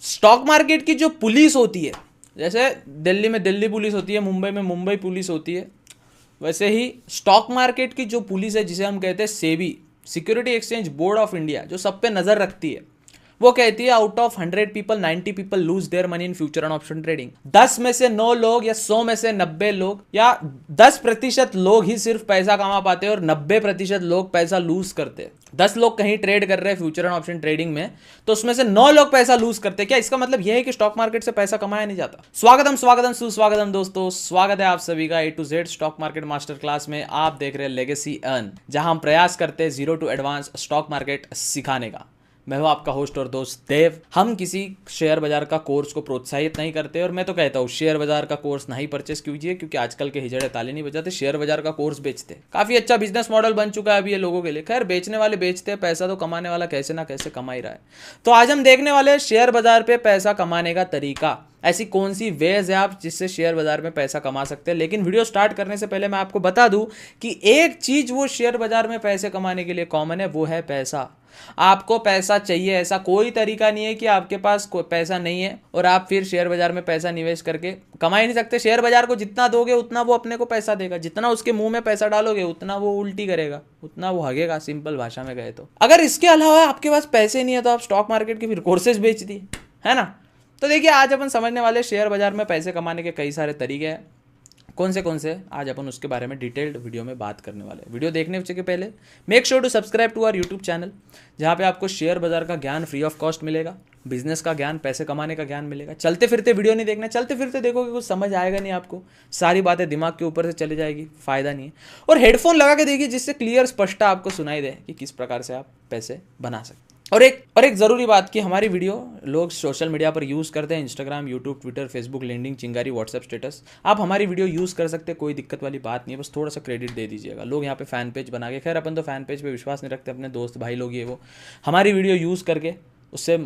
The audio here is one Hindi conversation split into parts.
स्टॉक मार्केट की जो पुलिस होती है, जैसे दिल्ली में दिल्ली पुलिस होती है, मुंबई में मुंबई पुलिस होती है, वैसे ही स्टॉक मार्केट की जो पुलिस है जिसे हम कहते हैं SEBI, security exchange board of India, जो सब पे नजर रखती है, वो कहती है out of 100 people 90 people lose their money in future and option trading. 10 में से 9 लोग या 100 में से 90 लोग या 10% लोग ही सिर्फ पैसा कमा पाते हैं और 90% लोग पैसा लूज करते हैं। 10 लोग कहीं ट्रेड कर रहे हैं फ्यूचर एंड ऑप्शन ट्रेडिंग में, तो उसमें से 9 लोग पैसा लूज करते हैं। क्या इसका मतलब यह है कि स्टॉक मार्केट से पैसा कमाया नहीं जाता? स्वागतम स्वागतम सुस्वागतम दोस्तों, स्वागत है आप सभी का A to Z stock market master class में। आप देख रहे हैं लेगेसी अर्न, जहां हम प्रयास करते हैं zero to advance stock market सिखाने का। मैं हूं आपका होस्ट और दोस्त देव। हम किसी शेयर बाजार का कोर्स को प्रोत्साहित नहीं करते और मैं तो कहता हूं शेयर बाजार का कोर्स नहीं परचेस कीजिए, क्योंकि आजकल के हिजड़े ताले नहीं बजाते, शेयर बाजार का कोर्स बेचते। काफी अच्छा बिजनेस मॉडल बन चुका है अभी ये लोगों के लिए। खैर, बेचने वाले बेचते हैं, पैसा तो कमाने वाला कैसे ना कैसे कमा ही रहा है। तो आज हम देखने वाले हैं शेयर बाजार पे पैसा कमाने का तरीका। ऐसी कौन सी वेज है आप जिससे शेयर बाजार में पैसा कमा सकते हैं। लेकिन वीडियो स्टार्ट करने से पहले मैं आपको बता दूं कि एक चीज वो शेयर बाजार में पैसे कमाने के लिए कॉमन है, वो है पैसा। आपको पैसा चाहिए, ऐसा कोई तरीका नहीं है कि आपके पास कोई पैसा नहीं है और आप फिर शेयर बाजार में पैसा निवेश करके कमा ही नहीं सकते। शेयर बाजार को जितना दोगे उतना वो अपने को पैसा देगा, जितना उसके मुंह में पैसा डालोगे उतना वो उल्टी करेगा, उतना वो हगेगा, सिंपल भाषा में कहे तो। अगर इसके अलावा आपके पास पैसे नहीं है तो आप स्टॉक मार्केट के फिर कोर्सेज बेच दिए, है ना। तो देखिए, आज अपन समझने वाले शेयर बाजार में पैसे कमाने के कई सारे तरीके हैं। कौन से आज अपन उसके बारे में डिटेल्ड वीडियो में बात करने वाले हैं। वीडियो देखने के पहले make sure to subscribe to our YouTube channel, जहां पे आपको शेयर बाजार का ज्ञान फ्री ऑफ कॉस्ट मिलेगा, बिजनेस का ज्ञान, पैसे कमाने का ज्ञान मिलेगा। चलते फिरते वीडियो नहीं देखना, चलते फिरते देखोगे कुछ समझ आएगा नहीं आपको, सारी बातें दिमाग के ऊपर से चली जाएगी, फायदा नहीं है। और हेडफोन लगा के देखिए जिससे क्लियर स्पष्ट आपको सुनाई दे कि किस प्रकार से आप पैसे बना सकते। और एक जरूरी बात कि हमारी वीडियो लोग सोशल मीडिया पर यूज़ करते हैं, Instagram, YouTube, Twitter, Facebook, LinkedIn, चिंगारी, व्हाट्सएप स्टेटस। आप हमारी वीडियो यूज़ कर सकते हैं, कोई दिक्कत वाली बात नहीं है, बस थोड़ा सा क्रेडिट दे दीजिएगा। लोग यहाँ पे फैन पेज बना के, खैर अपन तो फैन पेज पे विश्वास नहीं रखते, अपने दोस्त भाई लोग ये वो हमारी वीडियो यूज़ करके उससे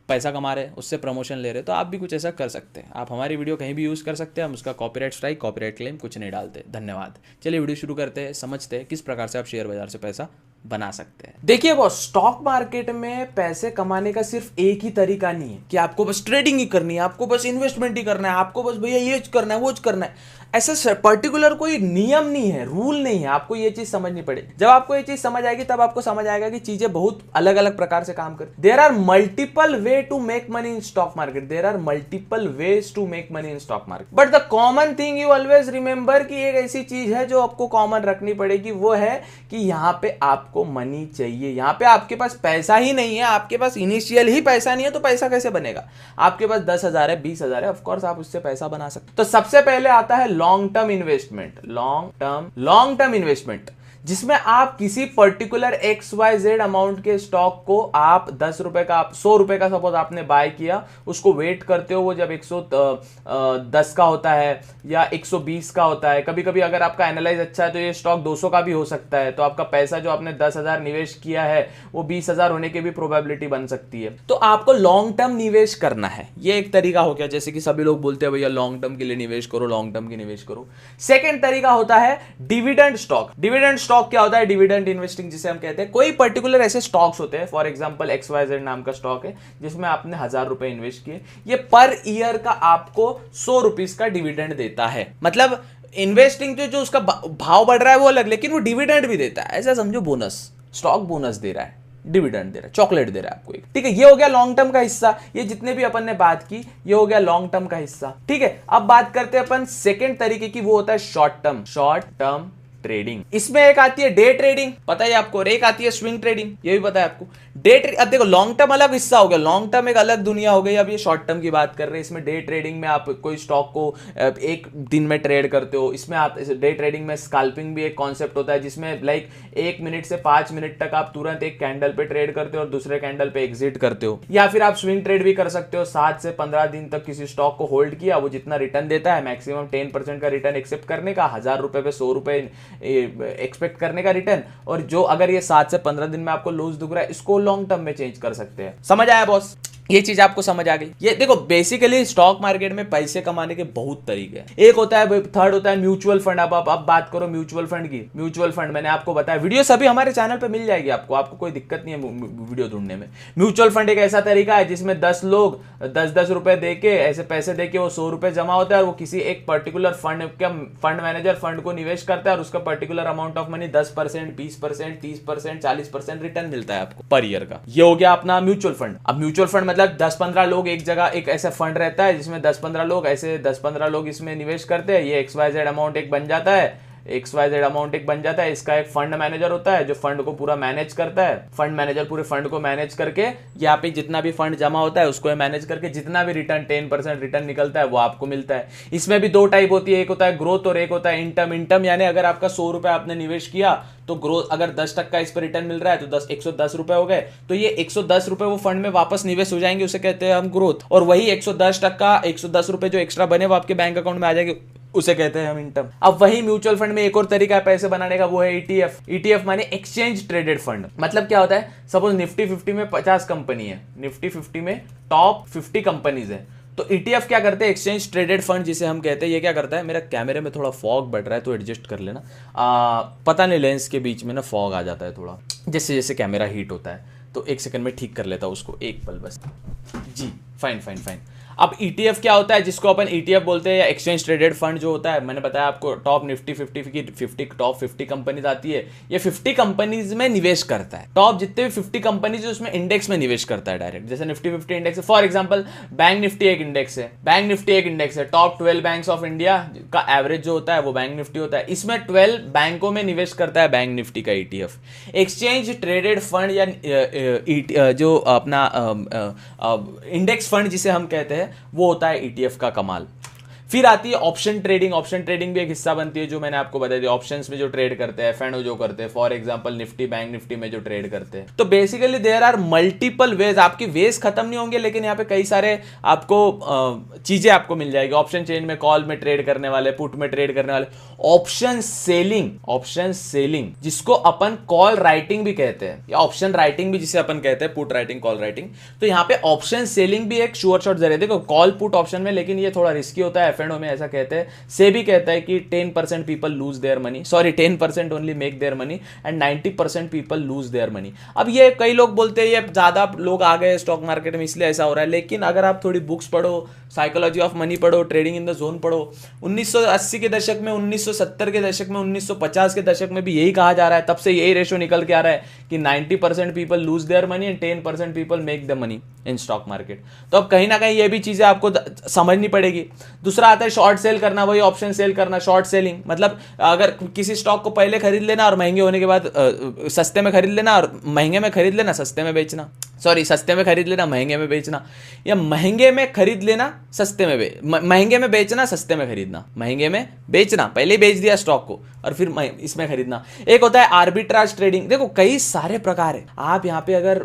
पैसा कमा रहे, उससे प्रमोशन ले रहे, तो आप भी कुछ ऐसा कर सकते हैं। आप हमारी वीडियो कहीं भी यूज़ कर सकते हैं, हम उसका कॉपीराइट स्ट्राइक, कॉपीराइट क्लेम कुछ नहीं डालते। धन्यवाद। चलिए वीडियो शुरू करते हैं, समझते हैं किस प्रकार से आप शेयर बाजार से पैसा बना सकते हैं। देखिए वो स्टॉक मार्केट में पैसे कमाने का सिर्फ एक ही तरीका नहीं है कि आपको बस ट्रेडिंग ही करनी है, आपको बस इन्वेस्टमेंट ही करना है, आपको बस भैया ये करना है वो करना है। ऐसा पर्टिकुलर कोई नियम नहीं है, रूल नहीं है। आपको ये चीज समझनी पड़ेगी। जब आपको ये चीज समझ आएगी तब आपको समझ आएगा कि चीजें बहुत अलग अलग प्रकार से काम करती। There are multiple way to make money in stock market, there are multiple ways to make money in stock market, but the common thing you always remember कि एक ऐसी चीज है जो आपको कॉमन रखनी पड़ेगी, वो है कि यहां पे आपको मनी चाहिए। यहां पे आपके पास पैसा ही नहीं है, आपके पास इनिशियल ही पैसा नहीं है, तो पैसा कैसे बनेगा? आपके पास 10,000 है, 20,000 है, ऑफकोर्स आप उससे पैसा बना सकते। तो सबसे पहले आता है long term investment. Long term investment जिसमें आप किसी पर्टिकुलर XYZ अमाउंट के स्टॉक को आप 10 रुपए का, 100 रुपए का सपोज आपने बाय किया, उसको वेट करते हो वो जब 110 का होता है या 120 का होता है। कभी कभी अगर आपका एनालाइज अच्छा है तो ये स्टॉक 200 का भी हो सकता है, तो आपका पैसा जो आपने 10,000 निवेश किया है वो 20,000 होने की भी प्रोबेबिलिटी बन सकती है। तो आपको लॉन्ग टर्म निवेश करना है, ये एक तरीका हो गया। जैसे कि सभी लोग बोलते हैं भैया लॉन्ग टर्म के लिए निवेश करो, लॉन्ग टर्म की निवेश करो। सेकेंड तरीका होता है डिविडेंड स्टॉक। डिविडेंड स्टॉक क्या होता है? डिविडेंड इन्वेस्टिंग जिसे हम कहते हैं। कोई पर्टिकुलर ऐसे स्टॉक्स होते हैं, फॉर एग्जांपल XYZ नाम का स्टॉक है जिसमें आपने 1,000 रुपए इन्वेस्ट किए, ये पर ईयर का आपको 100 रुपीज का डिविडेंड देता है। मतलब इन्वेस्टिंग जो उसका भाव बढ़ रहा है वो अलग, लेकिन वो डिविडेंड भी देता है। ऐसा समझो बोनस, स्टॉक बोनस दे रहा है, डिविडेंड दे रहा है, चॉकलेट दे रहा है आपको एक। ठीक है, ये हो गया लॉन्ग टर्म का हिस्सा। ये जितने भी अपन ने बात की ये हो गया लॉन्ग टर्म का हिस्सा। ठीक है, अब बात करते हैं अपन सेकेंड तरीके की, वो होता है शॉर्ट टर्म ट्रेडिंग। इसमें एक आती है डे ट्रेडिंग, पता है आपको, और एक आती है स्विंग ट्रेडिंग, ये भी पता है आपको। डे ट्रेडिंग, अब देखो लॉन्ग टर्म अलग हिस्सा हो गया, लॉन्ग टर्म एक अलग दुनिया हो गई। अब ये शॉर्ट टर्म की बात कर रहे हैं। इसमें डे ट्रेडिंग में आप कोई स्टॉक को एक दिन में ट्रेड करते हो। इसमें आप डे ट्रेडिंग में स्कैल्पिंग भी एक कॉन्सेप्ट होता है, जिसमें लाइक 1 मिनट से 5 मिनट तक आप तुरंत एक कैंडल पे ट्रेड करते हो और दूसरे कैंडल पे एग्जिट करते हो। या फिर आप स्विंग ट्रेड भी कर सकते हो, 7 से 15 दिन तक किसी स्टॉक को होल्ड किया, वो जितना रिटर्न देता है मैक्सिमम 10% का रिटर्न एक्सेप्ट करने का, 1,000 रुपए पे 100 रुपए एक्सपेक्ट करने का रिटर्न। और जो अगर ये 7 से 15 दिन में आपको लॉस दिख रहा है, इसको लॉन्ग टर्म में चेंज कर सकते हैं। समझ आया बॉस? ये चीज आपको समझ आ गई। ये देखो बेसिकली स्टॉक मार्केट में पैसे कमाने के बहुत तरीके हैं। एक होता है, थर्ड होता है म्यूचुअल फंड। अब बात करो म्यूचुअल फंड की। म्यूचुअल फंड मैंने आपको बताया, वीडियो सभी हमारे चैनल पे मिल जाएगी आपको कोई दिक्कत नहीं है वीडियो ढूंढने में। म्यूचुअल फंड एक ऐसा तरीका है जिसमें 10 लोग 10-10 रुपए देके, ऐसे पैसे देके वो 100 रुपए जमा होता है और वो किसी एक पर्टिकुलर फंड मैनेजर फंड को निवेश करता है और उसका particular amount of money 10%, 20%, 30%, 40% return मिलता है आपको पर ईयर का। ये हो गया अपना म्यूचुअल फंड। अब म्यूचुअल फंड मतलब 10-15 लोग एक जगह, एक ऐसा फंड रहता है जिसमें 10-15 लोग ऐसे 10-15 लोग इसमें निवेश करते हैं। ये XYZ अमाउंट एक बन जाता है, XYZ अमाउंट एक बन जाता है। इसका एक फंड मैनेजर होता है जो फंड को पूरा मैनेज करता है। फंड मैनेजर पूरे फंड को मैनेज करके यहाँ पे जितना भी फंड जमा होता है उसको मैनेज करके जितना भी रिटर्न 10% रिटर्न निकलता है वो आपको मिलता है। इसमें भी 2 टाइप होती है, एक होता है ग्रोथ और एक होता है इंटम। इंटम यानी अगर आपका 100 रुपए आपने निवेश किया तो ग्रोथ, अगर 10% इस पर रिटर्न मिल रहा है तो 110 रुपए हो गए, तो ये 110 रुपए वो फंड में वापस निवेश हो जाएंगे, उसे कहते हैं हम ग्रोथ। और वही 110 रुपए जो एक्स्ट्रा बने वो आपके बैंक अकाउंट में आ जाएंगे, उसे कहते हैं हम इंटम। अब वही म्यूचुअल फंड में एक और तरीका है पैसे बनाने का, वो है ETF। ETF माने एक्सचेंज ट्रेडेड फंड। मतलब क्या होता है, सपोज निफ्टी 50 में 50 कंपनी है, निफ्टी 50 में टॉप 50 कंपनीज है, तो ETF क्या करते हैं, एक्सचेंज ट्रेडेड फंड जिसे हम कहते हैं, ये क्या करता है, मेरा कैमरे में थोड़ा फॉग बढ़ रहा है तो एडजस्ट कर लेना। पता नहीं लेंस के बीच में ना फॉग आ जाता है थोड़ा, जैसे जैसे कैमरा हीट होता है, तो 1 सेकंड में ठीक कर लेता हूँ उसको, एक पल बस जी। Fine fine fine. अब ETF क्या होता है, जिसको अपन ETF बोलते हैं या एक्सचेंज ट्रेडेड फंड जो होता है, मैंने बताया आपको टॉप निफ्टी 50 की 50 टॉप 50 कंपनीज आती है, ये 50 कंपनीज में निवेश करता है। टॉप जितने भी 50 कंपनीज उसमें इंडेक्स में निवेश करता है डायरेक्ट, जैसे निफ्टी 50 इंडेक्स है। फॉर एग्जांपल बैंक निफ्टी एक इंडेक्स है, बैंक निफ्टी एक इंडेक्स है। टॉप 12 बैंक्स ऑफ इंडिया का एवरेज जो होता है वो बैंक निफ्टी होता है, इसमें 12 बैंकों में निवेश करता है बैंक निफ्टी का ETF। एक्सचेंज ट्रेडेड फंड या जो अपना इंडेक्स फंड जिसे हम कहते हैं वो होता है ETF का कमाल। फिर आती है ऑप्शन ट्रेडिंग। ऑप्शन ट्रेडिंग भी एक हिस्सा बनती है, जो मैंने आपको बता दिया, ऑप्शंस में जो ट्रेड करते हैं, FNO जो करते हैं, for example Nifty bank Nifty में जो ट्रेड करते हैं। तो basically there are multiple ways, आपकी वेज खत्म नहीं होंगे, लेकिन यहाँ पे कई सारे आपको चीजें आपको मिल जाएगी। ऑप्शन चेन में कॉल में ट्रेड करने वाले, पुट में ट्रेड करने वाले, ऑप्शन सेलिंग जिसको अपन कॉल राइटिंग भी कहते हैं, या ऑप्शन राइटिंग भी जिसे अपन कहते हैं, पुट राइटिंग कॉल राइटिंग। तो यहाँ पे ऑप्शन सेलिंग भी एक श्योर शॉट जरिए, देखो कॉल पुट ऑप्शन में, लेकिन ये थोड़ा रिस्की होता है। FNO में ऐसा कहते हैं, सेबी कहता है कि 10% people lose their money, sorry 10% only make their money and 90% people lose their money. अब ये कई लोग बोलते हैं ये ज्यादा लोग आ गए स्टॉक मार्केट में इसलिए ऐसा हो रहा है, लेकिन अगर आप थोड़ी बुक्स पढ़ो, साइकोलॉजी ऑफ मनी पढ़ो, ट्रेडिंग इन द जोन पढ़ो, 1980 के दशक में, 1970 के दशक में, 1950 के दशक में भी यही कहा जा रहा है, तब से यही रेशो निकल के आ रहा है कि 90% people lose their money and 10% people make the money in stock market. तो अब कहीं ना कहीं ये भी चीजें आपको समझनी पड़ेगी। दूसरा आता है शॉर्ट सेल करना, वही ऑप्शन सेल करना, शॉर्ट सेलिंग। मतलब अगर किसी स्टॉक को पहले खरीद लेना और महंगे होने के बाद सस्ते में खरीद लेना, और महंगे में खरीद लेना सस्ते में बेचना, सॉरी सस्ते में खरीद लेना महंगे में बेचना, या महंगे में खरीद लेना सस्ते में महंगे में बेचना, सस्ते में खरीदना, महंगे में बेचना, पहले ही बेच दिया स्टॉक को और फिर इसमें खरीदना। एक होता है आर्बिट्राज ट्रेडिंग। देखो कई सारे प्रकार है, आप यहाँ पे अगर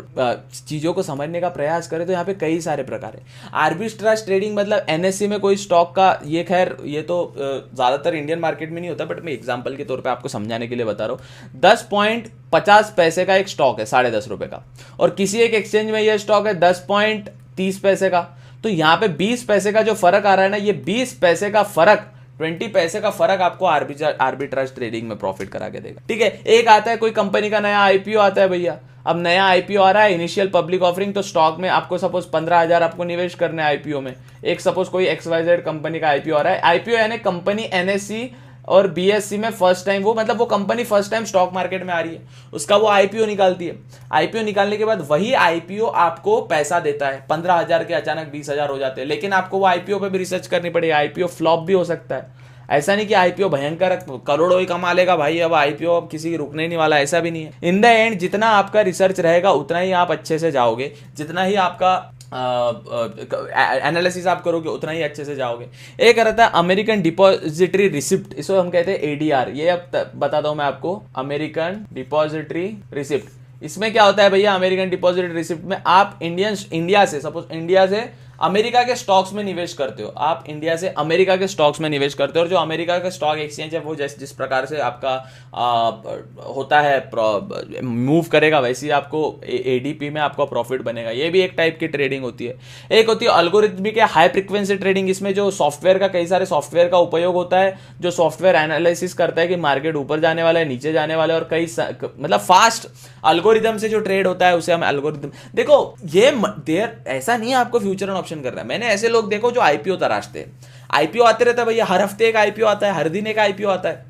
चीजों को समझने का प्रयास करें तो यहाँ पे कई सारे प्रकार है। आर्बिट्राज ट्रेडिंग मतलब NSE में कोई स्टॉक का, ये खैर ये तो ज्यादातर इंडियन मार्केट में नहीं होता, बट मैं एग्जांपल के तौर पे आपको समझाने के लिए बता रहा हूँ। 10.50 पैसे का एक स्टॉक है, 10.5 रुपए का, और किसी एक एक्सचेंज में ये स्टॉक है 10.30 पैसे का। तो यहाँ पे 20 पैसे का जो फर्क आ रहा है ना, ये 20 पैसे का फर्क, 20 पैसे का फर्क आपको आर्बिट्राज ट्रेडिंग में प्रॉफिट करा के देगा। ठीक है। एक आता है कोई कंपनी का नया IPO आता है भैया, अब नया IPO आ रहा है, इनिशियल पब्लिक ऑफरिंग, तो स्टॉक में आपको सपोज 15,000 आपको निवेश करने IPO में। एक सपोज कोई XYZ कंपनी का IPO आ रहा है, IPO यानी कंपनी NSE और BSE में फर्स्ट टाइम, वो मतलब वो company first time stock market में आ रही है, उसका वो IPO निकालती है। IPO निकालने के बाद वही IPO आपको पैसा देता है, 15,000 के अचानक 20,000 हो जाते हैं, लेकिन आपको वो IPO पे भी रिसर्च करनी पड़ेगी। IPO फ्लॉप भी हो सकता है, ऐसा नहीं कि IPO भयंकर करोड़ों ही कमा लेगा भाई, अब IPO अब किसी की रुकने नहीं वाला, ऐसा भी नहीं है। इन द एंड जितना आपका रिसर्च रहेगा उतना ही आप अच्छे से जाओगे, जितना ही आपका एनालिसिस आप करोगे उतना ही अच्छे से जाओगे। एक रहता है अमेरिकन डिपॉजिटरी रिसिप्ट, इसको हम कहते हैं ADR। ये अब बताता हूं मैं आपको, अमेरिकन डिपॉजिटरी रिसिप्ट। इसमें क्या होता है भैया, अमेरिकन डिपॉजिटरी रिसिप्ट में आप इंडिया से, सपोज इंडिया से अमेरिका के स्टॉक्स में निवेश करते हो, आप इंडिया से अमेरिका के स्टॉक्स में निवेश करते हो, और जो अमेरिका का स्टॉक एक्सचेंज है वो जिस प्रकार से आपका होता है मूव करेगा, वैसे ही आपको एडीपी में आपका प्रॉफिट बनेगा। ये भी एक टाइप की ट्रेडिंग होती है। एक होती है अल्गोरिथमिक या हाई फ्रीक्वेंसी ट्रेडिंग, इसमें जो सॉफ्टवेयर का कई सारे सॉफ्टवेयर का उपयोग होता है, जो सॉफ्टवेयर एनालिसिस करता है कि मार्केट ऊपर जाने वाला है, नीचे जाने वाला है, और कई मतलब फास्ट अल्गोरिदम से जो ट्रेड होता है उसे हम एल्गोरिदम। देखो ये देर ऐसा नहीं है आपको फ्यूचर एंड ऑप्शन कर रहा है। मैंने ऐसे लोग देखो जो आईपीओ तराशते हैं, आईपीओ आते रहता है भैया, हर हफ्ते एक आईपीओ आता है, हर दिन एक आईपीओ आता है,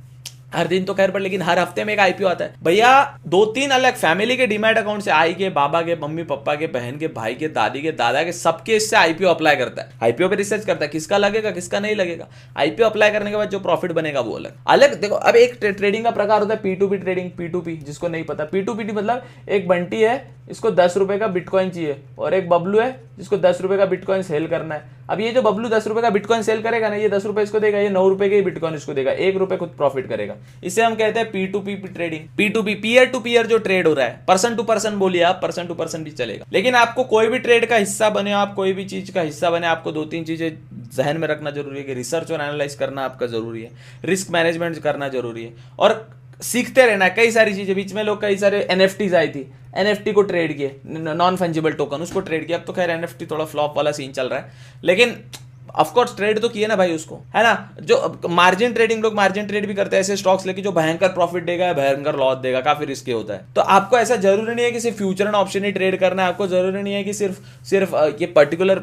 हर दिन तो खैर पर लेकिन हर हफ्ते में एक आईपीओ आता है भैया। 2-3 अलग फैमिली के डीमैट अकाउंट से, आई के, बाबा के, मम्मी पापा के, बहन के, भाई के, दादी के, दादा के, सबके इससे आईपीओ अप्लाई करता है, आईपीओ पे रिसर्च करता है किसका लगेगा किसका नहीं लगेगा। आईपीओ अप्लाई करने के बाद जो प्रॉफिट बनेगा वो अलग अलग। देखो अब एक ट्रेडिंग का प्रकार होता है पी2पी ट्रेडिंग। पी2पी जिसको नहीं पता, पी2पी मतलब एक बंटी है, इसको 10 रुपए का बिटकॉइन चाहिए, और एक बबलू है जिसको 10 रुपए का बिटकॉइन सेल करना है। अब ये जो बबलू 10 रुपए का बिटकॉइन सेल करेगा ना, ये 10 रुपए इसको देगा, ये 9 रुपए के बिटकॉइन इसको देगा, 1 रुपए खुद प्रॉफिट करेगा। इसे हम कहते हैं पी2पी ट्रेडिंग। पी2पी पीयर टू पीयर जो ट्रेड हो रहा है, पर्सन टू पर्सन बोलिए आप, पर्सन टू पर्सन भी चलेगा। लेकिन आपको कोई भी ट्रेड का हिस्सा बने, आप कोई भी चीज का हिस्सा बने, आपको 2-3 चीजें जहन में रखना जरूरी है कि रिसर्च और एनालाइज करना आपका जरूरी है, रिस्क मैनेजमेंट करना जरूरी है, और सीखते रहना है कई सारी चीजें। बीच में लोग कई सारे एनएफटीज आई थी, एनएफटी को ट्रेड किए, नॉन फंजिबल टोकन, उसको ट्रेड किया। अब तो खैर एनएफटी थोड़ा फ्लॉप वाला सीन चल रहा है, लेकिन ऑफकोर्स ट्रेड तो किए ना भाई उसको, है ना। जो मार्जिन ट्रेडिंग, लोग मार्जिन ट्रेड भी करते हैं, ऐसे स्टॉक्स लेके जो भयंकर प्रॉफिट देगा, भयंकर लॉस देगा, काफी रिस्की होता है। तो आपको ऐसा जरूरी नहीं है कि सिर्फ future and option he trade करना है, आपको जरूरी नहीं है कि सिर्फ ये particular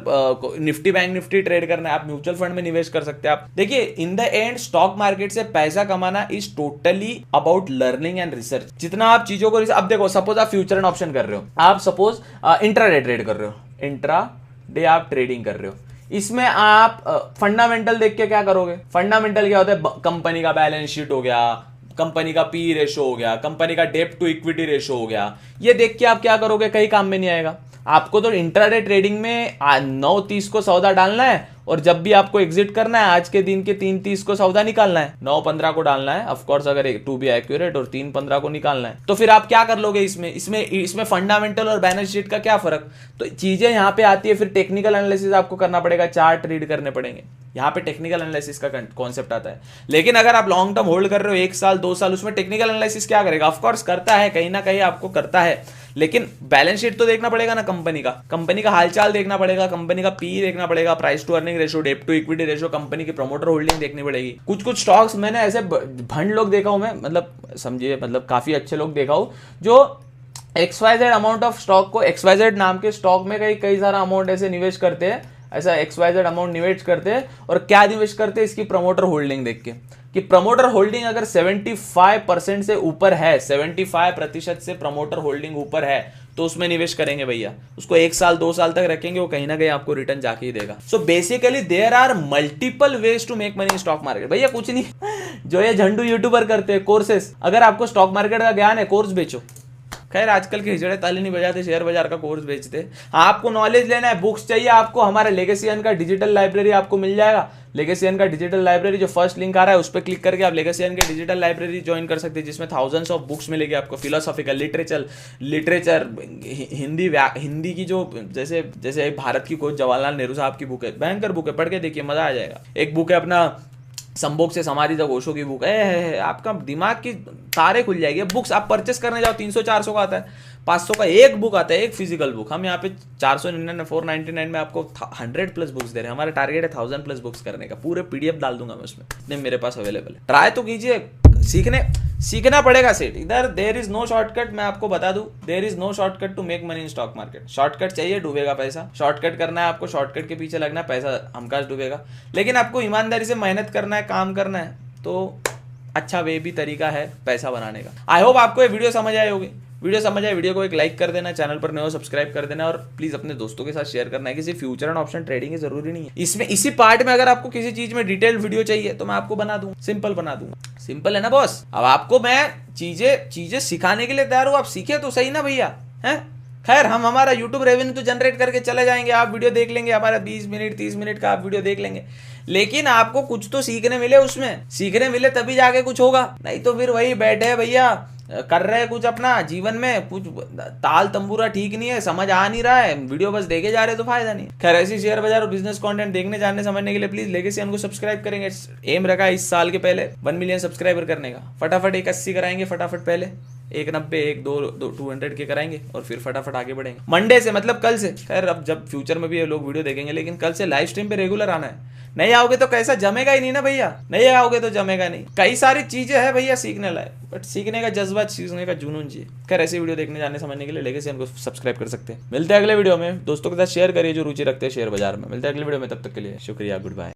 Nifty bank Nifty trade करना है, आप म्यूचुअल फंड में निवेश कर सकते हैं। आप देखिए in the end stock market से पैसा कमाना is totally about learning and research. जितना आप चीजों को, अब देखो सपोज आप फ्यूचर एंड ऑप्शन कर रहे हो, आप सपोज इंट्राडे ट्रेड कर रहे हो, इंट्राडे आप ट्रेडिंग कर रहे हो, इसमें आप फंडामेंटल देख के क्या करोगे। फंडामेंटल क्या होता है, कंपनी का बैलेंस शीट हो गया, कंपनी का पी रेशो हो गया, कंपनी का डेट टू इक्विटी रेशो हो गया, ये देख के आप क्या करोगे, कहीं काम में नहीं आएगा। आपको तो इंट्राडे ट्रेडिंग में 9:30 को सौदा डालना है, और जब भी आपको एग्जिट करना है आज के दिन के 3:30 को सौदा निकालना है, 9:15 को डालना है ऑफ कोर्स, अगर टू बी एक्यूरेट, और 3:15 को निकालना है। तो फिर आप क्या कर लोगे इसमें फंडामेंटल और बैलेंस शीट का क्या फर्क। तो चीजें यहाँ पे आती है, फिर टेक्निकल एनालिसिस आपको करना पड़ेगा, चार्ट रीड करने पड़ेंगे, यहाँ पे टेक्निकल एनालिसिस का कॉन्सेप्ट आता है। लेकिन अगर आप लॉन्ग टर्म होल्ड कर रहे हो 1 साल 2 साल, उसमें टेक्निकल एनालिसिस क्या करेगा, ऑफ कोर्स करता है, कहीं ना कहीं आपको करता है, लेकिन बैलेंस शीट तो देखना पड़ेगा ना, कंपनी का हालचाल देखना पड़ेगा, कंपनी का पी देखना पड़ेगा, price to earning ratio, debt to equity ratio, company की प्रमोटर होल्डिंग देखनी पड़ेगी। कुछ स्टॉक्स मैंने ऐसे भंड लोग देखा हूं मैं, मतलब समझिए, मतलब काफी अच्छे लोग देखा हूं जो XYZ अमाउंट ऑफ स्टॉक को, XYZ नाम के स्टॉक में कई सारा अमाउंट ऐसे निवेश करते हैं, ऐसा XYZ अमाउंट निवेश करते हैं, और क्या निवेश करते हैं, इसकी प्रमोटर होल्डिंग देख के, कि प्रमोटर होल्डिंग अगर 75% से ऊपर है, 75% से प्रमोटर होल्डिंग ऊपर है, तो उसमें निवेश करेंगे भैया। उसको 1 साल 2 साल तक रखेंगे, वो कहीं ना कहीं आपको रिटर्न जाके ही देगा। So basically there are multiple ways to make money in stock market. भैया कुछ नहीं जो ये झंडू यूट्यूबर करते हैं, कोर्सेस, अगर आपको स्टॉक मार्केट का ज्ञान है, कोर्स बेचो। खैर आजकल के हिजड़े ताली नहीं बजाते, शेयर बाजार का कोर्स बेचते। हाँ, आपको नॉलेज लेना है, बुक्स चाहिए आपको, हमारे लेगेसियन का डिजिटल लाइब्रेरी आपको मिल जाएगा। लेगेसियन का डिजिटल लाइब्रेरी, जो फर्स्ट लिंक आ रहा है उस पर क्लिक करके आप लेगेसियन के डिजिटल लाइब्रेरी ज्वाइन कर सकते हैं, जिसमें थाउजेंड्स ऑफ बुक्स मिलेगी आपको, फिलोसॉफिकल, लिटरेचर, हिंदी की जो जैसे भारत की खोज जवाहरलाल नेहरू साहब की बुक है, भयंकर बुक है, पढ़ के देखिए मजा आ जाएगा। एक बुक है अपना संभोग से समाधि तक ओशो की बुक है, आपका दिमाग की तारे खुल जाएगी। बुक्स आप परचेस करने जाओ 300-400 का आता है, 500 का एक बुक आता है, एक फिजिकल बुक। हम यहाँ पे 499 499 में आपको 100+ बुक्स दे रहे हैं। हमारा टारगेट है 1000+ बुक्स करने का, पूरे PDF डाल दूंगा मैं उसमें, इतने मेरे पास अवेलेबल है। ट्राई तो कीजिए, सीखना पड़ेगा सेट। इधर देयर इज नो शॉर्टकट, मैं आपको बता दूं, there is no shortcut to make money in stock market. Shortcut चाहिए, डूबेगा पैसा। शॉर्टकट करना है आपको, शॉर्टकट के पीछे लगना है, पैसा हमखास डूबेगा। लेकिन आपको ईमानदारी से मेहनत करना है, काम करना है, तो अच्छा वे भी तरीका है पैसा बनाने का। आई होप आपको ये वीडियो समझ आई होगी। वीडियो को एक लाइक कर देना, चैनल पर नए हो सब्सक्राइब कर देना, और प्लीज अपने दोस्तों के साथ शेयर करना है। किसी फ्यूचर एंड ऑप्शन ट्रेडिंग की जरूरी नहीं है। इसमें इसी पार्ट में अगर आपको किसी चीज में डिटेल वीडियो चाहिए तो मैं आपको बना दूंगा, सिंपल बना दूंगा। सिंपल है ना बॉस। अब आपको मैं चीजें सिखाने के लिए तैयार हूं, आप सीखे तो सही ना भैया, हैं। खैर हम हमारा यूट्यूब रेवेन्यू तो जनरेट करके चले जाएंगे, आप वीडियो देख लेंगे, हमारा 20 मिनट 30 मिनट का आप वीडियो देख लेंगे, लेकिन आपको कुछ तो सीखने मिले, उसमें सीखने मिले तभी जाके कुछ होगा। नहीं तो फिर वही बैठे भैया कर रहे हैं कुछ अपना जीवन में, कुछ ताल तंबूरा ठीक नहीं है, समझ आ नहीं रहा है, वीडियो बस देखे जा रहे तो फायदा नहीं। खैर ऐसी शेयर बाजार और बिजनेस कंटेंट देखने जानने समझने के लिए प्लीज लेगेसी को सब्सक्राइब करेंगे। एम रखा है इस साल के पहले 1 मिलियन सब्सक्राइबर करने का। फटाफट 180 कराएंगे, फटाफट पहले 190 200 के कराएंगे और फिर फटाफट आगे बढ़ेंगे। मंडे से मतलब कल से, खैर अब जब फ्यूचर में भी ये लोग वीडियो देखेंगे, लेकिन कल से लाइव स्ट्रीम पे रेगुलर आना है। नहीं आओगे तो कैसा जमेगा ही नहीं ना भैया, नहीं आओगे तो जमेगा नहीं। कई सारी चीजें हैं भैया सीखने लायक, बट सीखने का जज्बा, सीखने का जुनून चाहिए। खैर ऐसी वीडियो देखने जानने समझने के लिए लेगेसी को सब्सक्राइब कर सकते हैं। मिलते हैं अगले वीडियो में, दोस्तों के साथ शेयर करिए जो रुचि रखते हैं शेयर बाजार में। मिलते हैं अगले वीडियो में, तब तक के लिए शुक्रिया, गुड बाय।